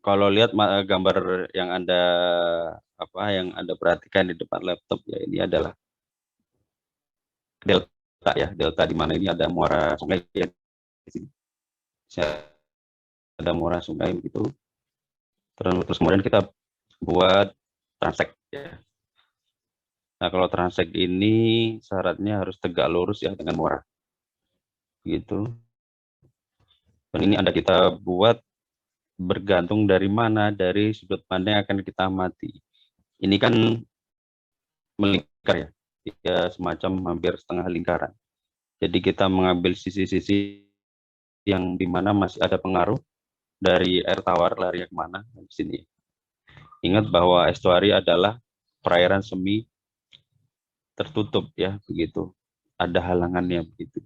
Kalau lihat gambar yang Anda perhatikan di depan laptop ya, ini adalah delta ya, delta di mana ini ada muara sungai ya, di sini. Ada muara sungai begitu. Terus kemudian kita buat transek ya. Nah, kalau transek ini syaratnya harus tegak lurus ya dengan muara. Gitu. Dan ini ada kita buat bergantung dari mana, dari sudut pandang yang akan kita amati. Ini kan melingkar ya, ya semacam hampir setengah lingkaran. Jadi kita mengambil sisi-sisi yang dimana masih ada pengaruh dari air tawar lari kemana di sini. Ingat bahwa estuari adalah perairan semi tertutup ya, begitu. Ada halangannya begitu.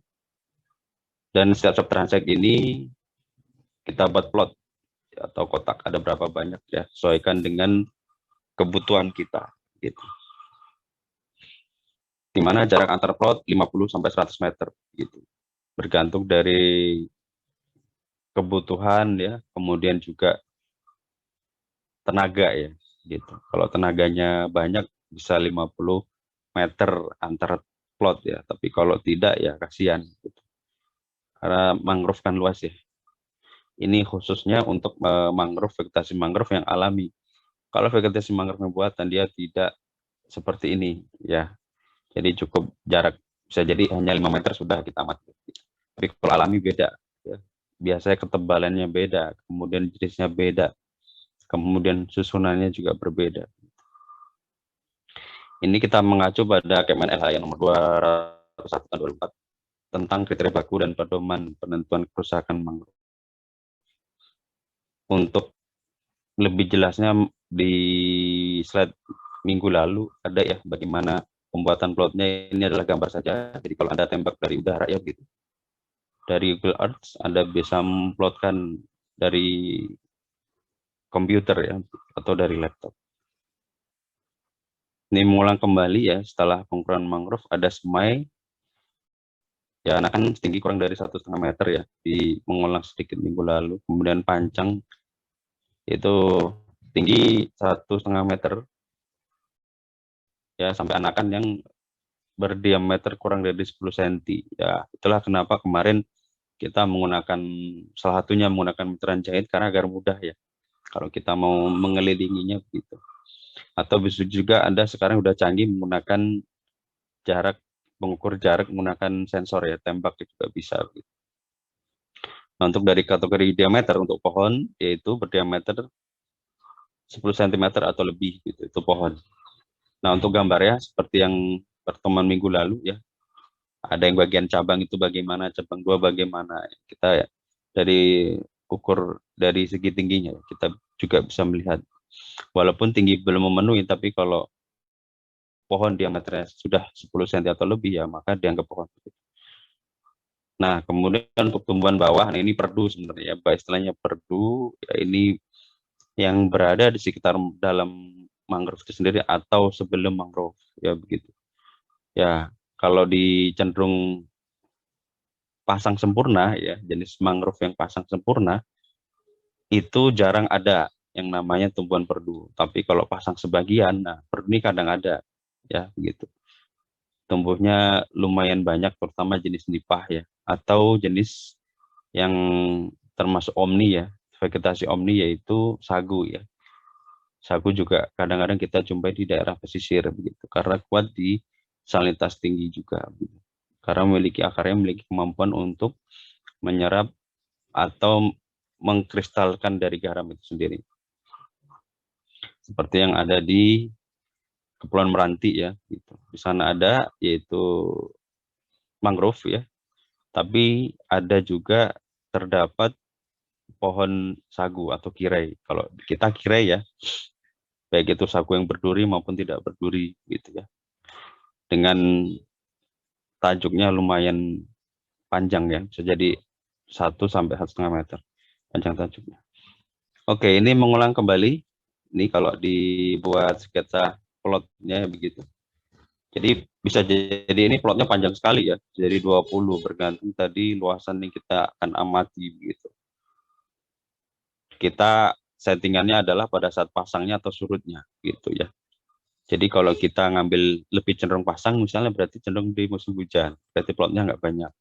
Dan setiap transek ini kita buat plot atau kotak, ada berapa banyak ya, sesuaikan dengan kebutuhan kita gitu. Di mana jarak antar plot 50 sampai 100 meter gitu. Bergantung dari kebutuhan ya, kemudian juga tenaga ya gitu. Kalau tenaganya banyak bisa 50 meter antar plot ya, tapi kalau tidak ya kasihan gitu. Karena mangrove kan luas ya. Ini khususnya untuk mangrove, vegetasi mangrove yang alami. Kalau vegetasi mangrove yang buatan dia tidak seperti ini ya. Jadi cukup jarak, bisa jadi hanya 5 meter sudah kita amati. Tapi kalau alami beda ya. Biasanya ketebalannya beda, kemudian jenisnya beda, kemudian susunannya juga berbeda. Ini kita mengacu pada Kemen LH yang nomor 201 tahun 2004 tentang kriteria baku dan pedoman penentuan kerusakan mangrove. Untuk lebih jelasnya di slide minggu lalu ada ya bagaimana pembuatan plotnya. Ini adalah gambar saja. Jadi kalau Anda tembak dari udara ya gitu. Dari Google Earth Anda bisa memplotkan dari komputer ya atau dari laptop. Ini mengulang kembali ya, setelah pengukuran mangrove ada semai ya, anak kan tinggi kurang dari 1,5 meter ya, di mengulang sedikit minggu lalu. Kemudian panjang itu tinggi 1,5 meter ya, sampai anakan yang berdiameter kurang dari 10 cm ya. Itulah kenapa kemarin kita menggunakan, salah satunya menggunakan meteran jahit karena agar mudah ya kalau kita mau mengelilinginya begitu. Atau bisa juga Anda sekarang udah canggih menggunakan jarak, mengukur jarak menggunakan sensor ya, tembak juga bisa gitu. Nah, untuk dari kategori diameter untuk pohon yaitu berdiameter 10 cm atau lebih gitu, itu pohon. Nah, untuk gambar ya seperti yang pertemuan minggu lalu ya, ada yang bagian cabang itu bagaimana, cabang dua bagaimana, kita ya dari ukur dari segi tingginya kita juga bisa melihat. Walaupun tinggi belum memenuhi, tapi kalau pohon diameternya sudah 10 cm atau lebih ya maka dianggap pohon. Nah, kemudian untuk tumbuhan bawah, nah ini perdu sebenarnya, istilahnya perdu, ya ini yang berada di sekitar dalam mangrove itu sendiri atau sebelum mangrove, ya begitu. Ya, kalau di cenderung pasang sempurna, ya jenis mangrove yang pasang sempurna, itu jarang ada yang namanya tumbuhan perdu. Tapi kalau pasang sebagian, nah perdu ini kadang ada, ya begitu. Tumbuhnya lumayan banyak, terutama jenis nipah ya, atau jenis yang termasuk omni ya, vegetasi omni yaitu sagu ya. Sagu juga kadang-kadang kita jumpai di daerah pesisir begitu, karena kuat di salinitas tinggi juga. Begitu. Karena memiliki akarnya memiliki kemampuan untuk menyerap atau mengkristalkan dari garam itu sendiri. Seperti yang ada di Kepulauan Meranti ya, gitu. Di sana ada yaitu mangrove ya, tapi ada juga terdapat pohon sagu atau kirai. Kalau kita kirai ya, baik itu sagu yang berduri maupun tidak berduri gitu ya. Dengan tajuknya lumayan panjang ya, bisa jadi 1 sampai 1,5 meter panjang tajuknya. Oke, ini mengulang kembali. Ini kalau dibuat sketsa plotnya begitu. Jadi bisa jadi ini plotnya panjang sekali ya, jadi 20 bergantung tadi luasan yang kita akan amati begitu. Kita settingannya adalah pada saat pasangnya atau surutnya gitu ya. Jadi kalau kita ngambil lebih cenderung pasang misalnya berarti cenderung di musim hujan, berarti plotnya nggak banyak.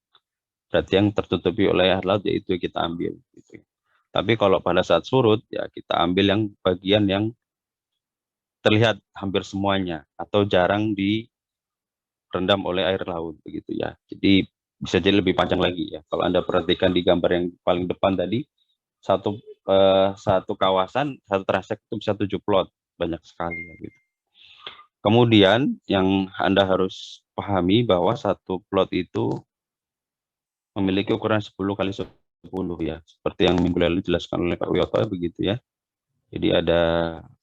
Berarti yang tertutupi oleh air laut yaitu kita ambil gitu. Tapi kalau pada saat surut ya kita ambil yang bagian yang terlihat hampir semuanya atau jarang direndam oleh air laut begitu ya. Jadi bisa jadi lebih panjang lagi ya. Kalau Anda perhatikan di gambar yang paling depan tadi, satu satu kawasan, satu trasek itu bisa 7 plot, banyak sekali ya gitu. Kemudian yang Anda harus pahami bahwa satu plot itu memiliki ukuran 10 kali 10 ya, seperti yang minggu lalu dijelaskan oleh Pak Wiyoto begitu ya. Jadi ada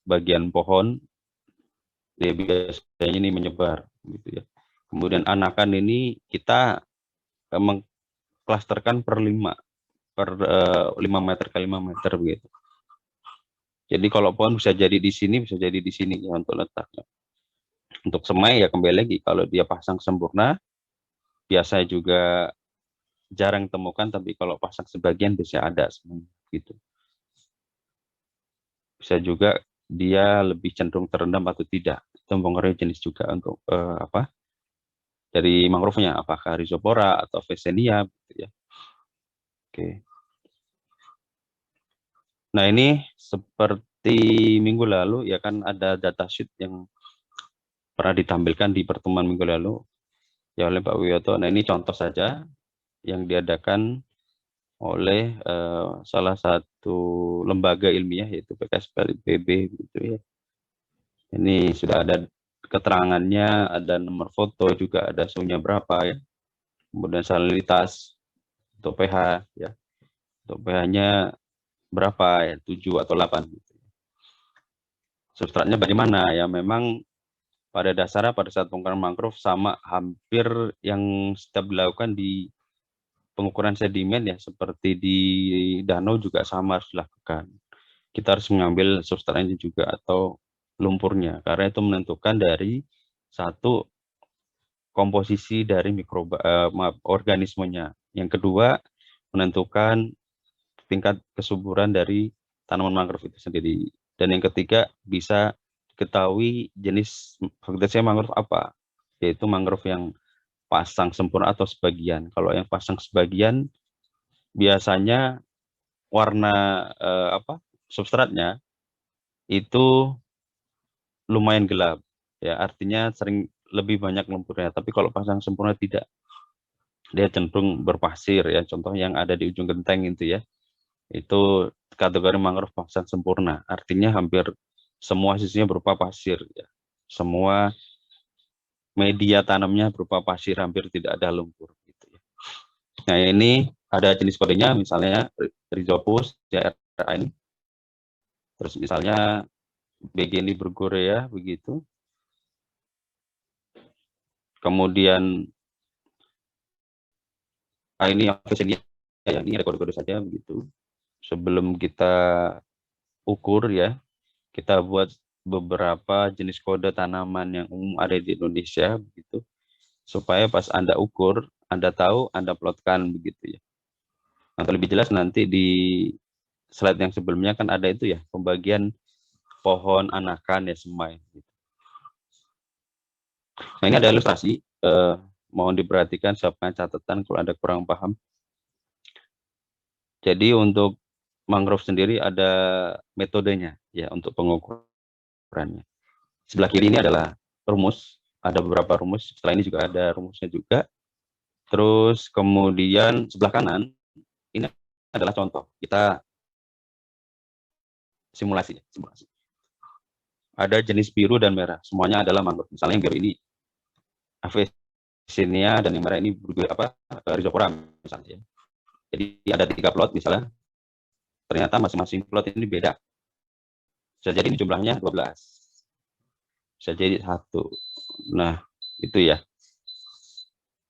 bagian pohon, dia biasanya ini menyebar gitu ya. Kemudian anakan ini kita mengklasterkan per 5 meter kali 5 meter begitu. Jadi kalau pohon bisa jadi di sini, bisa jadi di sini ya untuk letaknya. Untuk semai ya kembali lagi, kalau dia pasang sempurna, biasanya juga jarang temukan, tapi kalau pasang sebagian bisa ada semuanya gitu. Bisa juga dia lebih cenderung terendam atau tidak. Itu mempengaruhi jenis juga untuk dari mangrove-nya, apakah Rhizopora atau Vesenia gitu ya. Oke. Nah, ini seperti minggu lalu ya kan ada datasheet yang pernah ditampilkan di pertemuan minggu lalu ya oleh Pak Wiyoto. Nah, ini contoh saja yang diadakan oleh salah satu lembaga ilmiah yaitu PKSPB gitu ya. Ini sudah ada keterangannya, ada nomor foto juga, ada suhunya berapa ya. Kemudian salinitas untuk pH ya. Untuk pH-nya berapa ya, 7 atau 8 gitu. Substratnya bagaimana ya, memang pada dasarnya pada saat pengukuran mangrove sama hampir yang setiap dilakukan di pengukuran sedimen ya, seperti di danau juga sama harus dilakukan. Kita harus mengambil substratnya juga atau lumpurnya, karena itu menentukan dari satu komposisi dari organismenya. Yang kedua menentukan tingkat kesuburan dari tanaman mangrove itu sendiri. Dan yang ketiga bisa diketahui jenis vegetasi mangrove apa, yaitu mangrove yang pasang sempurna atau sebagian. Kalau yang pasang sebagian biasanya warna substratnya itu lumayan gelap ya, artinya sering lebih banyak lumpurnya. Tapi kalau pasang sempurna tidak, dia cenderung berpasir ya. Contoh yang ada di ujung genteng itu ya, itu kategori mangrove pasang sempurna, artinya hampir semua sisinya berupa pasir ya. Semua media tanamnya berupa pasir, hampir tidak ada lumpur gitu ya. Nah, ini ada jenis kodenya, misalnya Rhizopus CRA ini, terus misalnya Begini bergorea begitu. Kemudian ini Vesenia ya, ini ada kode-kode saja begitu. Sebelum kita ukur ya, kita buat beberapa jenis kode tanaman yang umum ada di Indonesia begitu, supaya pas Anda ukur, Anda tahu, Anda plotkan begitu ya. Nah, lebih jelas nanti di slide yang sebelumnya kan ada itu ya, pembagian pohon anakan ya, semai gitu. Nah, ini ada ilustrasi, mohon diperhatikan, siapkan catatan kalau ada kurang paham. Jadi untuk mangrove sendiri ada metodenya ya untuk pengukurannya. Sebelah kiri ini adalah rumus, ada beberapa rumus, setelah ini juga ada rumusnya juga. Terus kemudian sebelah kanan ini adalah contoh, kita simulasi. Ada jenis biru dan merah, semuanya adalah mangrove. Misalnya yang biru ini Avicennia dan yang merah ini Rhizopora misalnya. Jadi ada 3 plot misalnya, ternyata masing-masing plot ini beda. Bisa jadi ini jumlahnya 12. Bisa jadi 1. Nah, itu ya.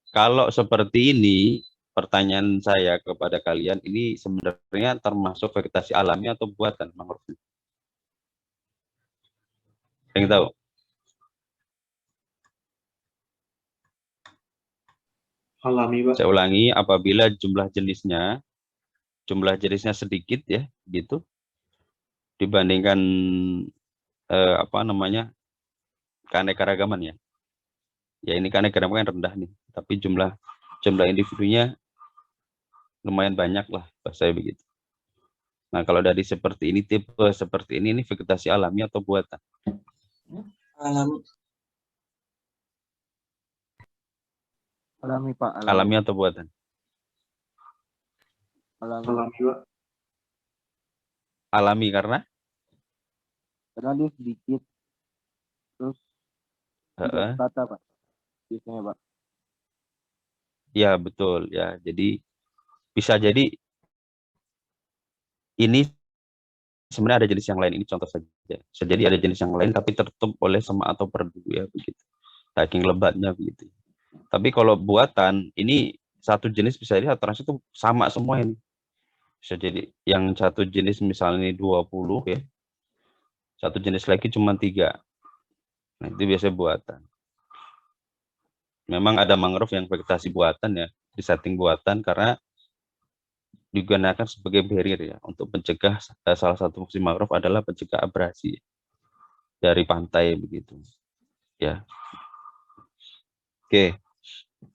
Kalau seperti ini, pertanyaan saya kepada kalian, ini sebenarnya termasuk vegetasi alami atau buatan mangrove? Yang tahu? Alami, Pak. Saya ulangi, apabila jumlah jenisnya sedikit ya, gitu. dibandingkan apa namanya, keanekaragaman ya. Ya ini keanekaragaman rendah nih, tapi jumlah individunya lumayan banyak lah, bahasa saya begitu. Nah, kalau dari seperti ini, tipe seperti ini vegetasi alami atau buatan? Alami. Alami, Pak. Alami atau buatan? Alami. Alami, Pak. Alami karena? Karena dia sedikit. Terus tidak kata, Pak. Biasanya, Pak. Ya, betul. Ya, jadi bisa jadi ini sebenarnya ada jenis yang lain. Ini contoh saja. Bisa jadi ada jenis yang lain tapi tertutup oleh semak atau perdu ya begitu. Saking lebatnya begitu. Tapi kalau buatan ini satu jenis bisa jadi satu ras itu sama semua ini. Bisa jadi yang satu jenis misalnya ini 20 ya. Satu jenis lagi cuma 3. Nah, itu biasanya buatan. Memang ada mangrove yang vegetasi buatan ya, disetting buatan karena digunakan sebagai barrier ya untuk mencegah, salah satu fungsi mangrove adalah mencegah abrasi dari pantai begitu ya. Oke,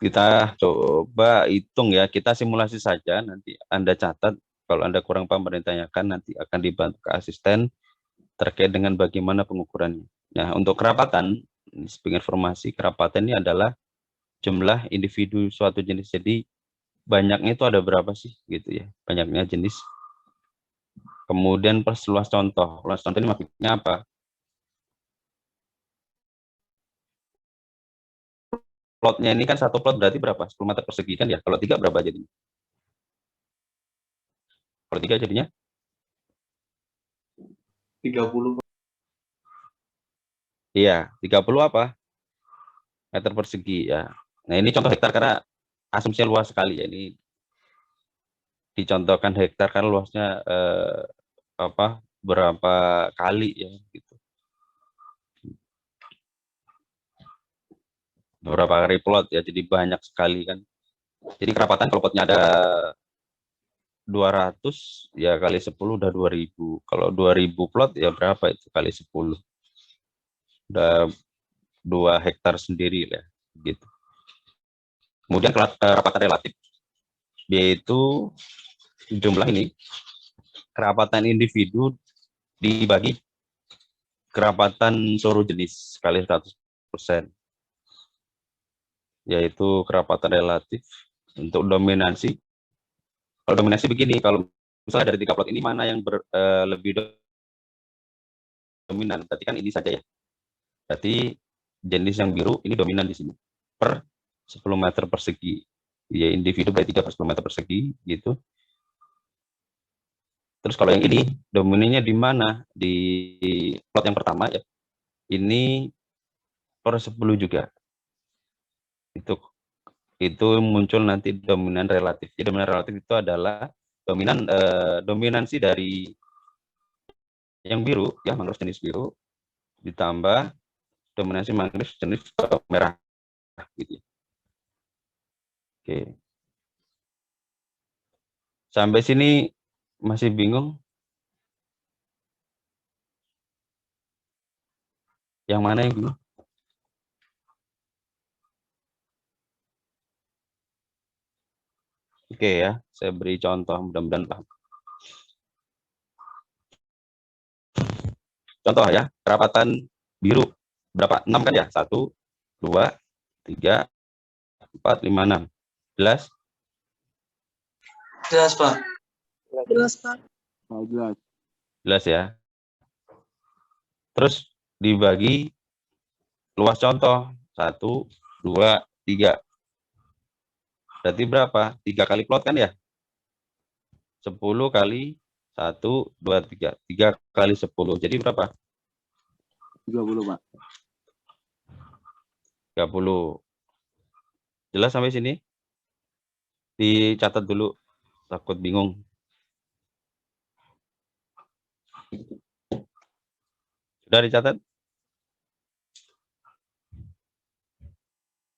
kita coba hitung ya, kita simulasi saja, nanti Anda catat, kalau Anda kurang paham ditanyakan, nanti akan dibantu ke asisten terkait dengan bagaimana pengukurannya. Nah, untuk kerapatan, sebagai informasi, kerapatan ini adalah jumlah individu suatu jenis. Jadi banyaknya itu ada berapa sih gitu ya, banyaknya jenis. Kemudian plus luas contoh. Luas contoh ini maksudnya apa? Plotnya ini kan satu plot berarti berapa? 10 meter persegi kan ya. Kalau 3 berapa jadinya? Kalau 3 jadinya 30, Pak. iya, 30 apa? Meter persegi ya. Nah, ini contoh hektar karena asumsinya luas sekali ya. Ini dicontohkan hektar kan luasnya apa? Berapa kali ya gitu. Beberapa kali plot ya, jadi banyak sekali kan. Jadi kerapatan kalau plotnya ada 200 ya kali 10 udah 2000. Kalau 2000 plot ya berapa itu kali 10? Udah 2 hektar sendiri lah gitu. Kemudian kerapatan relatif yaitu jumlah ini kerapatan individu dibagi kerapatan seluruh jenis kali 100%, yaitu kerapatan relatif. Untuk dominansi, kalau dominansi begini, kalau misalnya dari 3 plot ini mana yang lebih dominan, berarti kan ini saja ya, berarti jenis yang biru ini dominan di sini per 10 meter persegi ya, individu berarti 3 per 10 meter persegi gitu. Terus kalau yang ini dominannya di mana? Di plot yang pertama ya, ini per 10 juga. Itu muncul nanti dominan relatif. Jadi dominan relatif itu adalah dominansi dari yang biru ya, mangrove jenis biru ditambah dominansi mangrove jenis merah gitu. Oke. Sampai sini masih bingung? Yang mana yang bingung? Oke ya, saya beri contoh, mudah-mudahan paham. Contoh ya, kerapatan biru berapa? 6 kan ya? 1, 2, 3, 4, 5, 6. Jelas? Jelas, Pak. Jelas, Pak. Oh, jelas. Jelas ya. Terus dibagi luas contoh 1, 2, 3. Berarti berapa? 3 kali plot kan ya? 10 kali 1, 2, 3. 3 kali 10. Jadi berapa? 30, Pak. 30. Jelas sampai sini? Dicatat dulu, takut bingung. Sudah dicatat?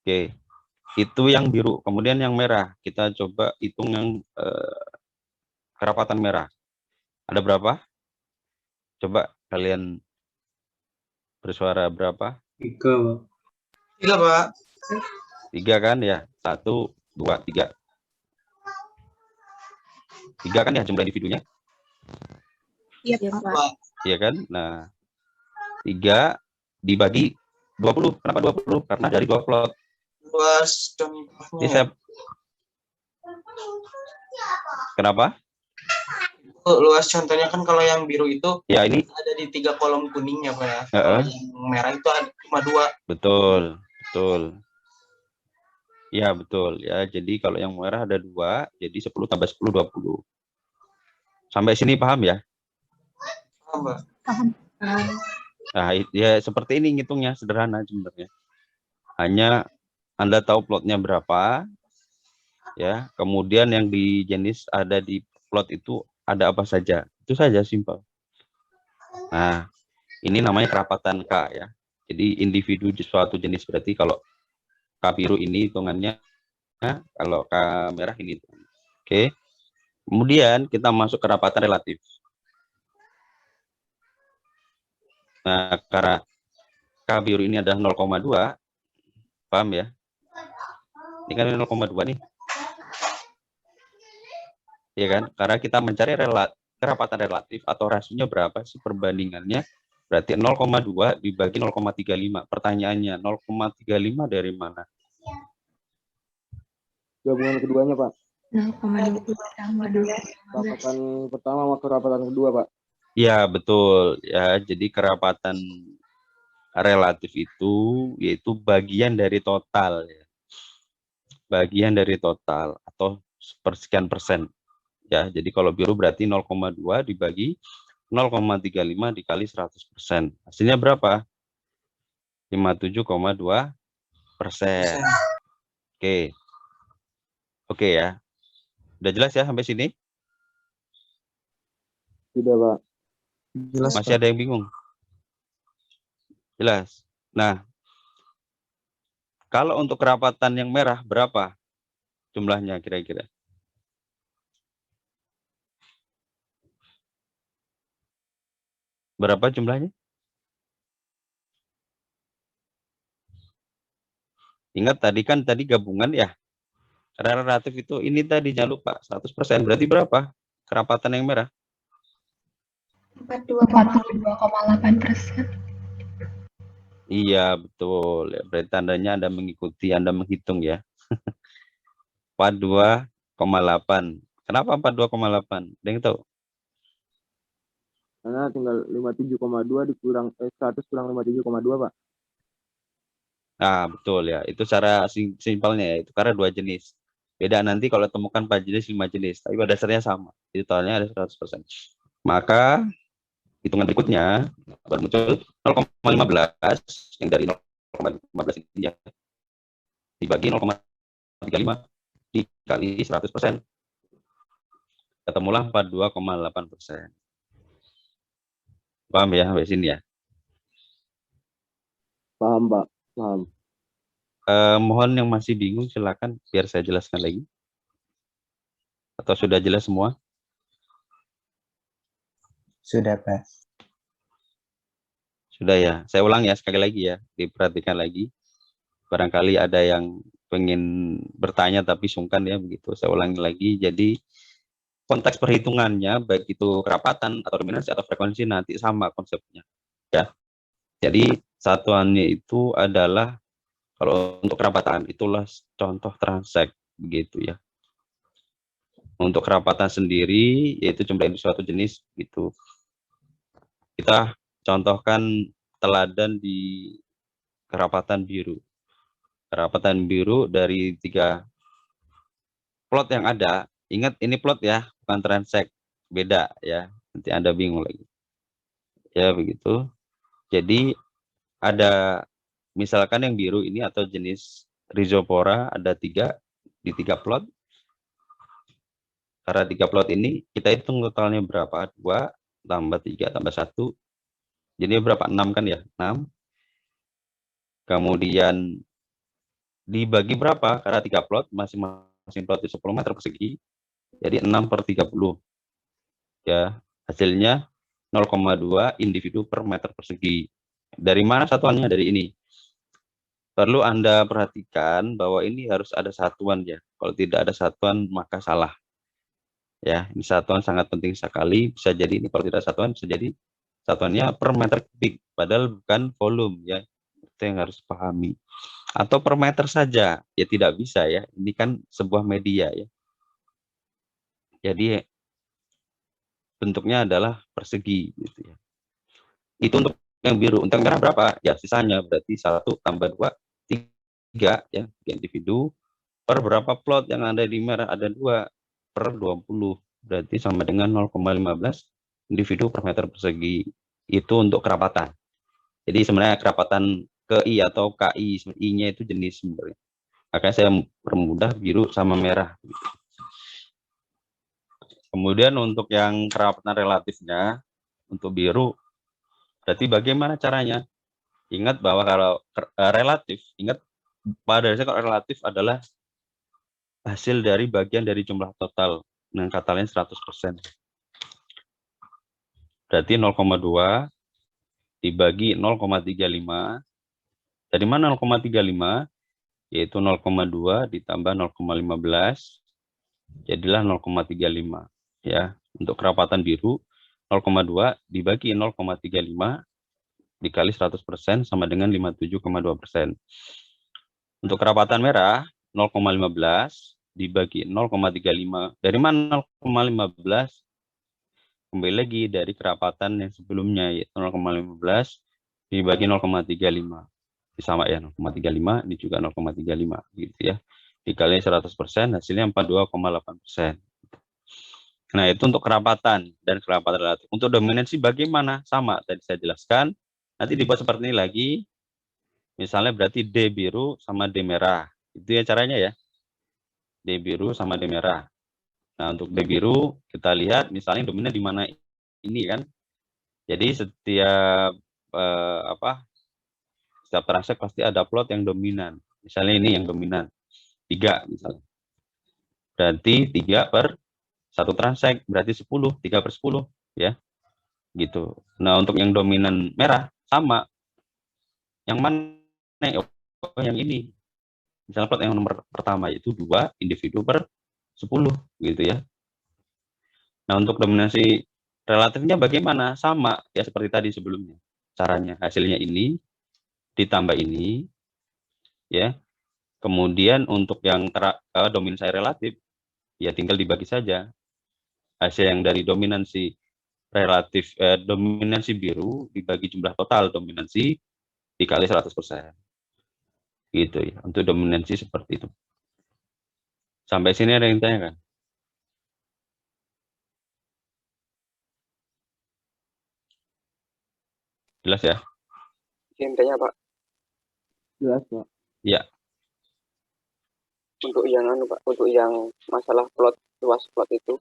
Oke. Itu yang biru. Kemudian yang merah. Kita coba hitung yang kerapatan merah. Ada berapa? Coba kalian bersuara berapa? 3, Pak. 3, Pak. 3 kan ya? 1, 2, 3. 3 kan ya jumlah individunya? Iya, Iya, Pak. Pak. Iya kan? Nah, 3 dibagi 20. Kenapa 20? Karena dari 2 plot. Luas Ini contohnya. saya... Kenapa? Luas contohnya kan kalau yang biru itu Ya ini ada di 3 kolom kuningnya, Pak ya. Heeh. Kalau yang merah itu ada cuma 2. betul, betul. Ya, betul ya. Jadi kalau yang merah ada 2, jadi 10 tambah 10 20. Sampai sini paham ya? Paham, Pak? Paham. Nah, ya seperti ini ngitungnya, sederhana sebenarnya. Hanya Anda tahu plotnya berapa, ya. Kemudian yang di jenis ada di plot itu ada apa saja. Itu saja, simpel. Nah, ini namanya kerapatan K ya. Jadi individu di suatu jenis, berarti kalau K biru ini hitungannya, kalau K merah ini. Oke. Kemudian kita masuk kerapatan relatif. Nah, karena K biru ini adalah 0,2, paham ya? Ini kan 0,2 nih. Ya kan? Karena kita mencari kerapatan relatif atau rasionya berapa sih perbandingannya? Berarti 0,2 dibagi 0,35. Pertanyaannya, 0,35 dari mana? Gabungan keduanya, Pak. 0,2. Kerapatan pertama sama kerapatan kedua, Pak. Ya, betul. Ya, jadi kerapatan relatif itu yaitu bagian dari total ya. Bagian dari total atau persekian persen. Ya, jadi kalau biru berarti 0,2 dibagi 0,35 dikali 100%. Hasilnya berapa? 57,2%. Oke. Oke ya. Udah jelas ya sampai sini? Sudah, Pak. Jelas, Masih ada yang bingung? Jelas. Nah, kalau untuk kerapatan yang merah berapa jumlahnya kira-kira? Berapa jumlahnya? Ingat tadi gabungan ya. Relatif itu ini tadi jangan lupa 100%. Berarti berapa kerapatan yang merah? 42,8%. Iya, betul. Ya, berarti tandanya Anda mengikuti, Anda menghitung ya. 42,8. Kenapa 42,8? Ada yang tahu? Karena tinggal 57,2 dikurang 100 kurang 57,2, Pak. Nah, betul ya. Itu cara simpelnya ya. Itu karena 2 jenis. Beda nanti kalau temukan 4 jenis, 5 jenis. Tapi pada dasarnya sama. Jadi totalnya ada 100%. Maka hitungan berikutnya baru muncul 0,15 yang dari 0,15 ini ya. Dibagi 0,35 dikali 100%. Ketemulah 42,8%. Paham ya sampai sini ya? Paham, Pak. Paham. Mohon yang masih bingung silakan biar saya jelaskan lagi. Atau sudah jelas semua? Sudah, Pak. Sudah ya. Saya ulang ya sekali lagi ya. Diperhatikan lagi. Barangkali ada yang pengen bertanya tapi sungkan ya begitu. Saya ulangi lagi. Jadi konteks perhitungannya baik itu kerapatan atau dominansi atau frekuensi nanti sama konsepnya. Ya. Jadi satuannya itu adalah kalau untuk kerapatan itulah contoh transek begitu ya. Untuk kerapatan sendiri yaitu jumlah suatu jenis gitu. Kita contohkan teladan di kerapatan biru. Kerapatan biru dari 3 plot yang ada. Ingat ini plot ya, bukan transek. Beda ya. Nanti Anda bingung lagi. Ya begitu. Jadi ada misalkan yang biru ini atau jenis Rhizopora ada 3 di 3 plot. Karena 3 plot ini kita hitung totalnya berapa? 2 tambah 3 tambah 1. Jadi berapa? 6 kan ya? 6. Kemudian dibagi berapa? Karena 3 plot, masing-masing plot itu 10 meter persegi. Jadi 6/30. Ya, hasilnya 0,2 individu per meter persegi. Dari mana satuannya? Dari ini. Perlu Anda perhatikan bahwa ini harus ada satuan ya. Kalau tidak ada satuan maka salah. Ya, ini satuan sangat penting sekali. Bisa jadi ini kalau tidak satuan bisa jadi satuannya per meter kubik, padahal bukan volume ya. Itu yang harus pahami. Atau per meter saja, ya tidak bisa ya. Ini kan sebuah media ya. Jadi bentuknya adalah persegi gitu ya. Itu untuk yang biru. Untuk yang merah berapa? Ya sisanya berarti 1 tambah 2, 3 ya, 3 individu per berapa plot yang ada di merah? Ada 2 per 20. Berarti sama dengan 0,15 individu per meter persegi. Itu untuk kerapatan. Jadi sebenarnya kerapatan KI atau KI, I-nya itu jenis sebenarnya. Makanya saya permudah biru sama merah. Kemudian untuk yang kerapatan relatifnya, untuk biru, berarti bagaimana caranya? Ingat bahwa kalau relatif, ingat pada dasarnya kalau relatif adalah hasil dari bagian dari jumlah total. Dengan kata lain 100%. Berarti 0,2 dibagi 0,35. Dari mana 0,35? Yaitu 0,2 ditambah 0,15. Jadilah 0,35. Ya, untuk kerapatan biru 0,2 dibagi 0,35 dikali 100% sama dengan 57,2%. Untuk kerapatan merah 0,15 dibagi 0,35. Dari mana 0,15? Kembali lagi dari kerapatan yang sebelumnya, yaitu 0,15 dibagi 0,35. Sama ya, 0,35 ini juga 0,35 gitu ya. Dikali 100% hasilnya 42,8%. Nah, itu untuk kerapatan dan kerapatan relatif. Untuk dominansi bagaimana? Sama, tadi saya jelaskan. Nanti dibuat seperti ini lagi. Misalnya berarti D biru sama D merah. Itu ya caranya ya. D biru sama D merah. Nah, untuk D biru kita lihat misalnya dominan di mana ini kan. Jadi setiap setiap transek pasti ada plot yang dominan. Misalnya ini yang dominan. 3 misalnya. Berarti 3 per 1 transek berarti 10, 3 per 10 ya. Gitu. Nah, untuk yang dominan merah sama. Yang mana? Oh, yang ini. Misalnya plot yang nomor pertama itu 2 individu per 10 gitu ya. Nah, untuk dominasi relatifnya bagaimana? Sama ya seperti tadi sebelumnya. Caranya hasilnya ini ditambah ini ya. Kemudian untuk yang dominasi relatif ya tinggal dibagi saja. Hasil yang dari dominansi relatif dominansi biru dibagi jumlah total dominansi dikali 100%. Gitu ya. Untuk dominansi seperti itu. Sampai sini ada yang tanya kan? Jelas ya? Intinya Pak. Jelas Pak. Ya. Untuk yang Pak, untuk yang masalah plot, luas plot itu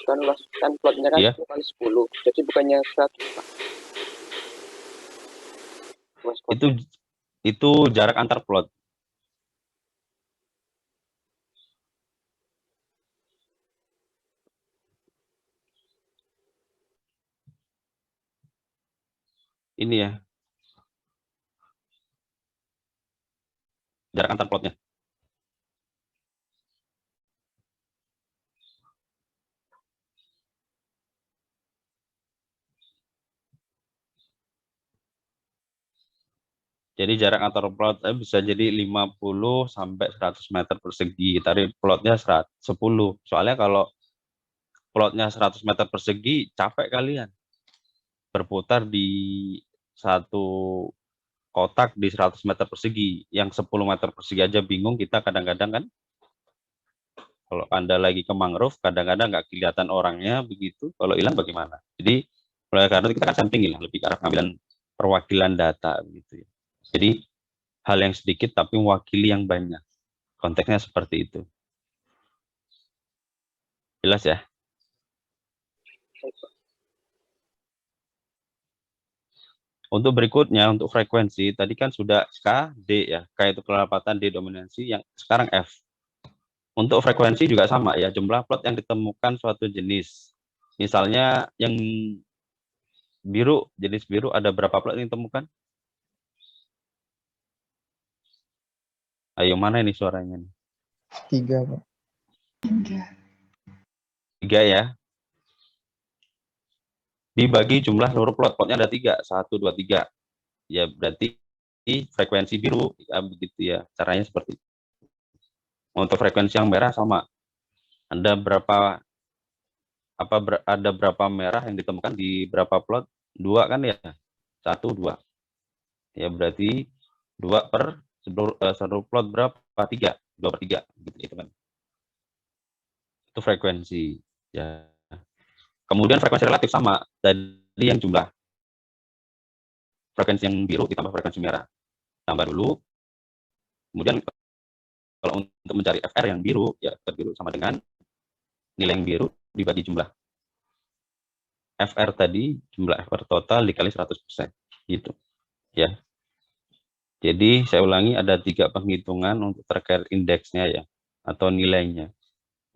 kan luas kan plotnya kan 10 kali 10. Jadi bukannya 100 Pak. Luas plot. Itu jarak antar plot. Ini ya. Jarak antar plotnya. Jadi jarak antar plot bisa jadi 50 sampai 100 meter persegi. Tadi plotnya 10. Soalnya kalau plotnya 100 meter persegi, capek kalian. Berputar di satu kotak di 100 meter persegi. Yang 10 meter persegi aja bingung kita kadang-kadang kan. Kalau Anda lagi ke mangrove, kadang-kadang nggak kelihatan orangnya begitu. Kalau hilang bagaimana? Jadi, oleh karena itu kita kan samping ya, lebih ke arah pengambilan perwakilan data begitu ya. Jadi hal yang sedikit tapi mewakili yang banyak. Konteksnya seperti itu. Jelas ya? Untuk berikutnya, untuk frekuensi, tadi kan sudah K, D ya. K itu kerapatan, D dominansi, yang sekarang F. Untuk frekuensi juga sama ya, jumlah plot yang ditemukan suatu jenis. Misalnya yang biru, jenis biru ada berapa plot yang ditemukan? Ayo, mana ini suaranya nih? 3, Pak. 3. 3 ya. Dibagi jumlah seluruh plot, plotnya ada 3, 1, 2, 3. Ya berarti frekuensi biru, ya begitu ya. Caranya seperti itu. Untuk frekuensi yang merah sama. Ada berapa ada berapa merah yang ditemukan di berapa plot? 2 kan ya? 1, 2. Ya berarti 2 per seluruh plot berapa? 3. 2 per 3. Gitu kan. Itu frekuensi. Ya. Kemudian frekuensi relatif sama. Tadi yang jumlah. Frekuensi yang biru ditambah frekuensi merah. Tambah dulu. Kemudian kalau untuk mencari FR yang biru, ya FR biru sama dengan nilai yang biru dibagi jumlah FR tadi, jumlah FR total dikali 100%. Gitu. Ya. Jadi saya ulangi, ada 3 penghitungan untuk terkait indeksnya ya, atau nilainya,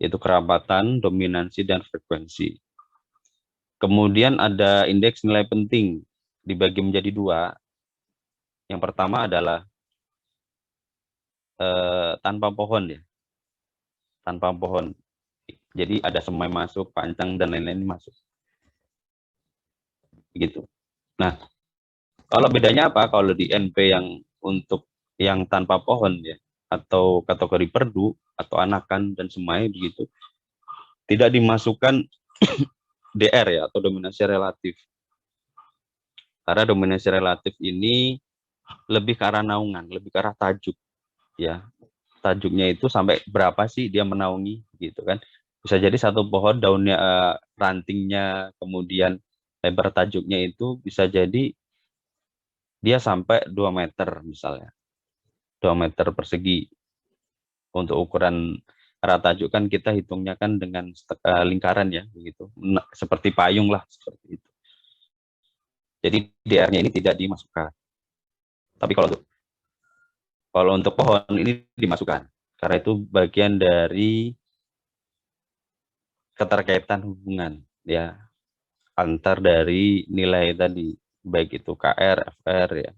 yaitu kerapatan, dominansi, dan frekuensi. Kemudian ada indeks nilai penting, dibagi menjadi 2. Yang pertama adalah tanpa pohon ya, tanpa pohon. Jadi ada semai masuk, pancang, dan lain-lain masuk. Begitu. Nah, kalau bedanya apa? Kalau di NP yang untuk yang tanpa pohon ya, atau kategori perdu, atau anakan, dan semai begitu, tidak dimasukkan DR ya, atau dominasi relatif. Karena dominasi relatif ini lebih ke arah naungan, lebih ke arah tajuk. Ya, tajuknya itu sampai berapa sih dia menaungi gitu kan. Bisa jadi satu pohon daunnya, rantingnya, kemudian lebar tajuknya itu bisa jadi dia sampai 2 meter misalnya. 2 meter persegi. Untuk ukuran arah tajuk kan kita hitungnya kan dengan lingkaran ya, begitu. Nah, seperti payung lah, seperti itu. Jadi DR-nya ini tidak dimasukkan. Tapi kalau untuk pohon ini dimasukkan. Karena itu bagian dari keterkaitan hubungan ya antar dari nilai tadi, baik itu KR, FR ya.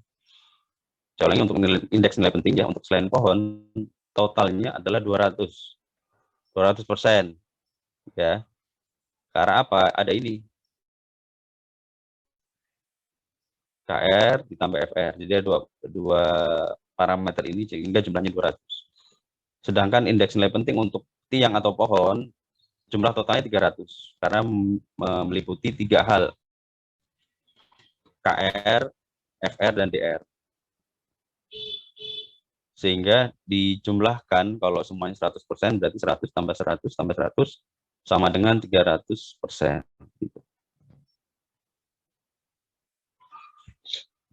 Soalnya untuk indeks nilai penting ya, untuk selain pohon totalnya adalah 200% ya. Karena apa? Ada ini KR ditambah FR, jadi ada dua parameter ini sehingga jumlahnya 200. Sedangkan indeks nilai penting untuk tiang atau pohon jumlah totalnya 300 karena meliputi 3 hal, KR, FR, dan DR. Sehingga dijumlahkan kalau semuanya 100% berarti 100 tambah 100 tambah 100 sama dengan 300%.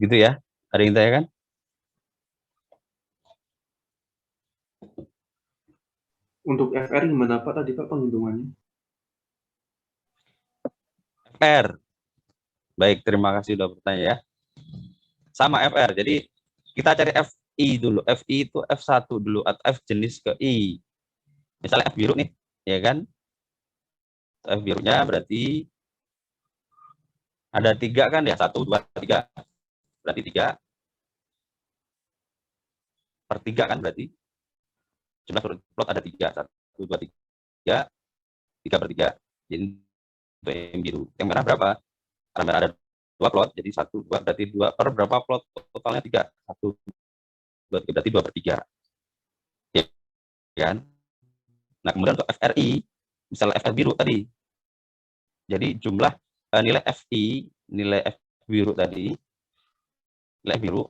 Gitu ya. Ada yang tanya kan? Untuk FR gimana Pak tadi Pak penghitungannya? FR. Baik, terima kasih sudah bertanya ya. Sama FR. Jadi kita cari FI dulu. FI itu F1 dulu atau F jenis ke I. Misalnya F biru nih, ya kan? F birunya berarti ada 3 kan ya, 1, 2, 3. Berarti 3 per 3 kan berarti. Jumlah plot ada 3, 1, 2, 3, 3 per 3. Jadi yang biru. Yang merah berapa? Karena merah ada 2 plot, jadi 1, 2, berarti 2 per berapa plot? Totalnya 3. 1, 2, 3, berarti 2 per 3. Ya kan? Nah, kemudian untuk FRI, misalnya FR biru tadi. Jadi jumlah nilai FI, nilai F biru tadi, nilai biru,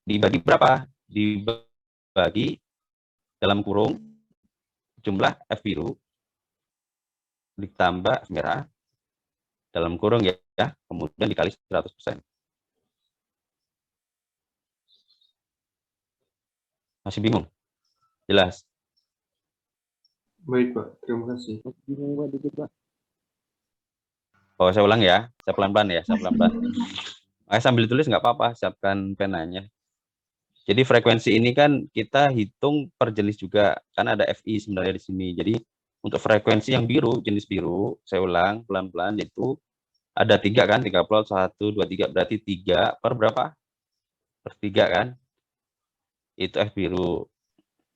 dibagi berapa? Dibagi dalam kurung jumlah F biru ditambah F merah dalam kurung ya, kemudian dikali 100%. Masih bingung? Jelas? Baik Pak, terima kasih. Bingung Pak dikit Pak. Oh, saya ulang ya, saya pelan-pelan ya, saya pelan-pelan. Sambil tulis nggak apa-apa, siapkan penanya. Jadi frekuensi ini kan kita hitung per jenis juga, kan ada FI sebenarnya di sini. Jadi Untuk frekuensi yang biru, jenis biru, saya ulang pelan-pelan, yaitu ada 3 kan, 3 plot, 1, 2, 3, berarti 3 per berapa? Per 3 kan? Itu F biru.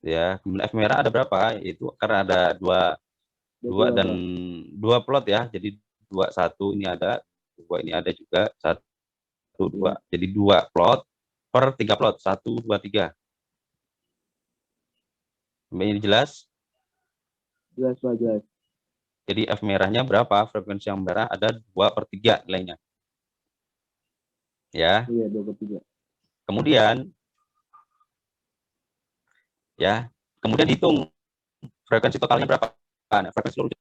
Ya, kemudian F merah ada berapa? Itu karena ada 2 dan 2 plot ya. Jadi 2, 1 ini ada, 2 ini ada juga, 1, 2. Jadi 2 plot per 3 plot, 1, 2, 3. Sampai ini jelas? Jelas, Pak, jelas. Jadi F merahnya berapa? Frekuensi yang merah ada 2/3 nilainya. Ya. Iya, 2/3. Kemudian ya, kemudian hitung frekuensi totalnya berapa. Nah, frekuensi seluruh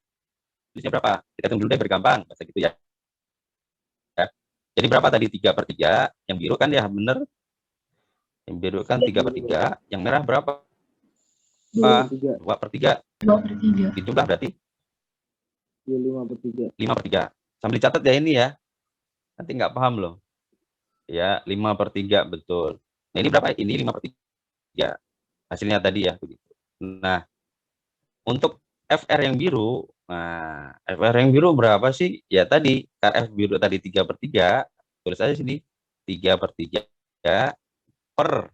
jenisnya berapa? Kita hitung dulu deh bergampang, bahasa gitu ya. Jadi berapa tadi? 3/3, yang biru kan ya bener. Yang biru kan 3/3, yang merah berapa? 2/3. 2/3. 2/3. Dijumlah berarti Iya, 5/3. 5/3. Sambil dicatat ya ini ya. Nanti nggak paham loh. Ya, 5/3 betul. Nah, ini berapa? Ini 5/3. Hasilnya tadi ya begitu. Nah, untuk FR yang biru, nah FR yang biru berapa sih? Ya tadi, KF biru tadi 3/3, tulis aja sini 3/3 per,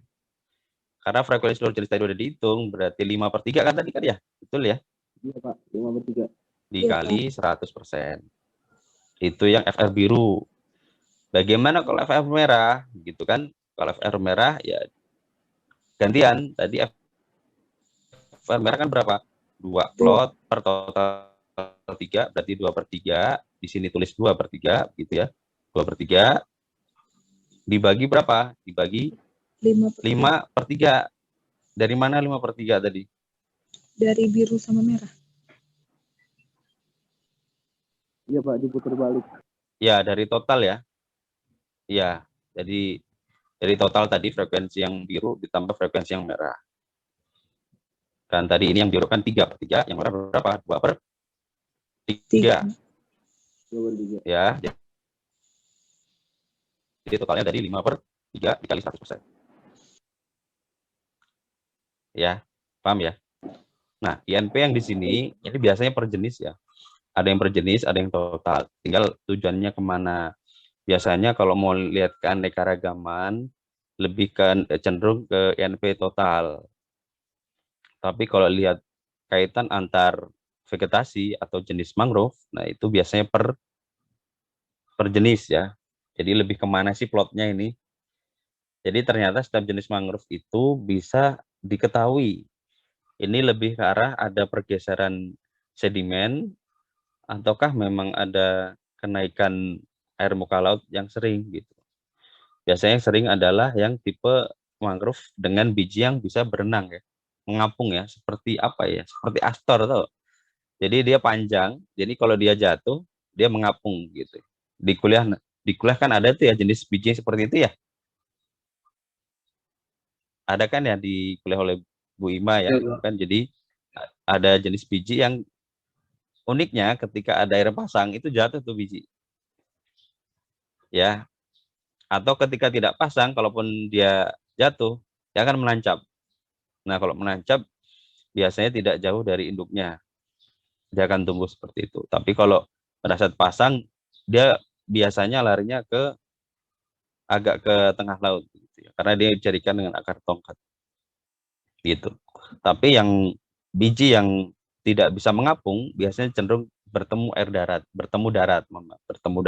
karena frekuensi seluruh jenis tadi udah dihitung, berarti 5/3 kan tadi kan ya? Betul ya? Iya, Pak, 5/3. Dikali 100%. Itu yang FR biru. Bagaimana kalau FR merah? Gitu kan? Kalau FR merah ya gantian. Tadi FR merah kan berapa? 2 plot per total 3, berarti 2/3. Di sini tulis 2/3, gitu ya. 2/3 dibagi berapa? Dibagi 5/3. Dari mana 5/3 tadi? Dari biru sama merah. Iya, Pak, diputar balik. Ya, dari total ya. Ya, jadi dari total tadi frekuensi yang biru ditambah frekuensi yang merah. Dan tadi ini yang biru kan 3/3, yang merah berapa? 2/3. 2/3. Ya, jadi totalnya dari 5/3 dikali 100%. Ya, paham ya? Nah, INP yang di sini, ini biasanya per jenis ya. Ada yang per jenis, ada yang total. Tinggal tujuannya kemana. Biasanya kalau mau lihat keanekaragaman, lebih cenderung ke INP total. Tapi kalau lihat kaitan antar vegetasi atau jenis mangrove, nah itu biasanya per jenis ya. Jadi lebih kemana sih plotnya ini? Jadi ternyata setiap jenis mangrove itu bisa diketahui. Ini lebih ke arah ada pergeseran sedimen, ataukah memang ada kenaikan air muka laut yang sering gitu. Biasanya yang sering adalah yang tipe mangrove dengan biji yang bisa berenang ya, mengapung ya, seperti apa ya, seperti astor tuh. Jadi dia panjang, jadi kalau dia jatuh dia mengapung gitu. Di kuliah kan ada tuh ya jenis biji seperti itu ya. Ada kan ya di kuliah oleh Bu Ima ya, kan jadi ada jenis biji yang uniknya ketika ada air pasang itu jatuh tuh biji. Ya, atau ketika tidak pasang, kalaupun dia jatuh, dia akan menancap. Nah, kalau menancap, biasanya tidak jauh dari induknya. Dia akan tumbuh seperti itu. Tapi kalau pada saat pasang, dia biasanya larinya agak ke tengah laut. Gitu ya, karena dia dijadikan dengan akar tongkat. Gitu. Tapi yang biji yang tidak bisa mengapung, biasanya cenderung bertemu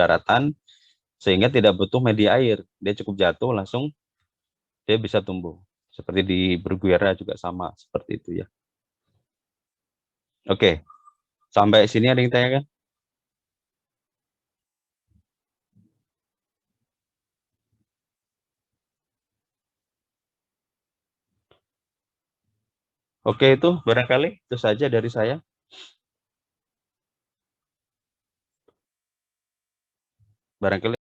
daratan, sehingga tidak butuh media air. Dia cukup jatuh, langsung dia bisa tumbuh. Seperti di Berguera juga sama, seperti itu ya. Oke, sampai sini ada yang tanyakan? Oke, itu barangkali itu saja dari saya. Barangkali